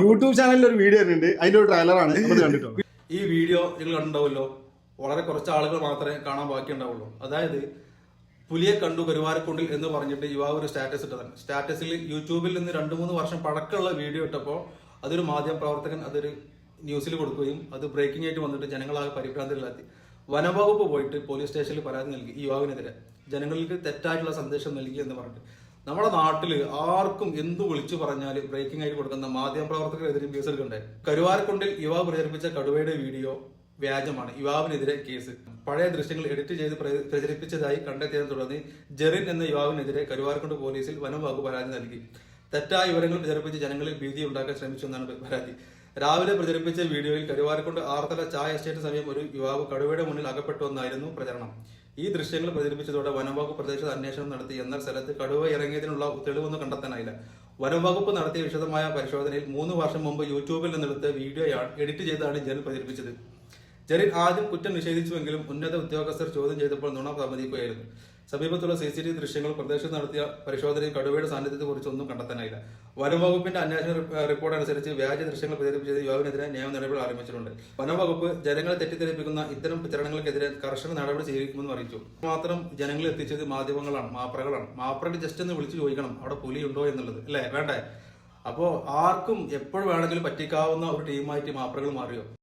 YouTube ചാനലിൽ ഒരു video ഉണ്ട്, അതിന്റെ ഒരു ട്രെയിലറാണ് കണ്ടിട്ടോ. ഈ വീഡിയോ നിങ്ങൾ കണ്ടുണ്ടാവുമല്ലോ, വളരെ കുറച്ച് ആളുകൾ മാത്രമേ കാണാൻ ബാക്കിയുണ്ടാവുള്ളൂ. അതായത് പുലിയെ കണ്ടു കരുവാരക്കുണ്ടിൽ എന്ന് പറഞ്ഞിട്ട് യുവാവ് ഒരു സ്റ്റാറ്റസ് ഇട്ടതാണ്. സ്റ്റാറ്റസിൽ യൂട്യൂബിൽ നിന്ന് 2-3 വർഷം പഴക്കമുള്ള വീഡിയോ ഇട്ടപ്പോൾ അതൊരു മാധ്യമ പ്രവർത്തകൻ അതൊരു ന്യൂസിൽ കൊടുക്കുകയും അത് ബ്രേക്കിംഗ് ആയിട്ട് വന്നിട്ട് ജനങ്ങളാകെ പരിഭ്രാന്തിയിലാക്കി. വനംവകുപ്പ് പോയിട്ട് പോലീസ് സ്റ്റേഷനിൽ പരാതി നൽകി ഈ യുവാവിനെതിരെ. ജനങ്ങൾക്ക് തെറ്റായിട്ടുള്ള സന്ദേശം നൽകി എന്ന് പറഞ്ഞിട്ട് നമ്മുടെ നാട്ടിൽ ആർക്കും എന്തു വിളിച്ചു പറഞ്ഞാലും ബ്രേക്കിംഗ് ആയിട്ട് കൊടുക്കുന്ന മാധ്യമ പ്രവർത്തകരെതിരെ കേസ് എടുക്കണ്ടേ. കരുവാരക്കുണ്ടിൽ യുവാവ് പ്രചരിപ്പിച്ച കടുവയുടെ വീഡിയോ വ്യാജമാണ്. യുവാവിനെതിരെ കേസ്. പഴയ ദൃശ്യങ്ങൾ എഡിറ്റ് ചെയ്ത് പ്രചരിപ്പിച്ചതായി കണ്ടെത്തിയതിനെ തുടർന്ന് ജെറിൻ എന്ന യുവാവിനെതിരെ കരുവാരക്കുണ്ട് പോലീസിൽ വനം വകുപ്പ് പരാതി നൽകി. തെറ്റായ വിവരങ്ങൾ പ്രചരിപ്പിച്ച് ജനങ്ങളിൽ ഭീതി ഉണ്ടാക്കാൻ ശ്രമിച്ചു എന്നാണ് പരാതി. രാവിലെ പ്രചരിപ്പിച്ച വീഡിയോയിൽ കരുവാരക്കുണ്ട് ആർത്തല ചായ എസ്റ്റേറ്റ് സമയം ഒരു യുവാവ് കടുവയുടെ മുന്നിൽ അകപ്പെട്ടു എന്നായിരുന്നു പ്രചരണം. ഈ ദൃശ്യങ്ങൾ പ്രചരിപ്പിച്ചതോടെ വനംവകുപ്പ് പ്രദേശത്ത് അന്വേഷണം നടത്തി. എന്നാൽ സ്ഥലത്ത് കടുവ ഇറങ്ങിയതിനുള്ള തെളിവൊന്നും കണ്ടെത്താനായില്ല. വനംവകുപ്പ് നടത്തിയ വിശദമായ പരിശോധനയിൽ 3 വർഷം മുമ്പ് യൂട്യൂബിൽ നിന്നെടുത്ത വീഡിയോയാണ് എഡിറ്റ് ചെയ്താണ് ജെറിൻ പ്രചരിപ്പിച്ചത്. ജെറിൻ ആദ്യം കുറ്റം നിഷേധിച്ചുവെങ്കിലും ഉന്നത ഉദ്യോഗസ്ഥർ ചോദ്യം ചെയ്തപ്പോൾ നുണ സമ്മതിക്കുകയായിരുന്നു. സമീപത്തുള്ള CCTV ദൃശ്യങ്ങൾ പ്രദേശത്ത് നടത്തിയ പരിശോധനയിൽ കടുവയുടെ സാന്നിധ്യത്തെ കുറിച്ച് ഒന്നും കണ്ടെത്താനായില്ല. വനംവകുപ്പിന്റെ അന്വേഷണ റിപ്പോർട്ട് അനുസരിച്ച് വ്യാജ ദൃശ്യങ്ങൾ പ്രചരിപ്പിച്ചത് യുവാവിനെതിരെ നിയമ നടപടികൾ ആരംഭിച്ചിട്ടുണ്ട്. വനംവകുപ്പ് ജനങ്ങളെ തെറ്റിദ്ധരിപ്പിക്കുന്ന ഇത്തരം പ്രചരണങ്ങൾക്കെതിരെ കർശന നടപടി സ്വീകരിക്കുമെന്ന് അറിയിച്ചു. മാത്രം ജനങ്ങളെ എത്തിച്ചത് മാധ്യമങ്ങളാണ്, മാപ്രകളാണ്. മാപ്രകൾ ജസ്റ്റ് ഒന്ന് വിളിച്ചു ചോദിക്കണം അവിടെ പുലി ഉണ്ടോ എന്നുള്ളത്, അല്ലേ? വേണ്ടേ? അപ്പോ ആർക്കും എപ്പോഴും വേണമെങ്കിലും പറ്റിക്കാവുന്ന ഒരു ടീമായിട്ട് മാപ്രകൾ മാറിയോ?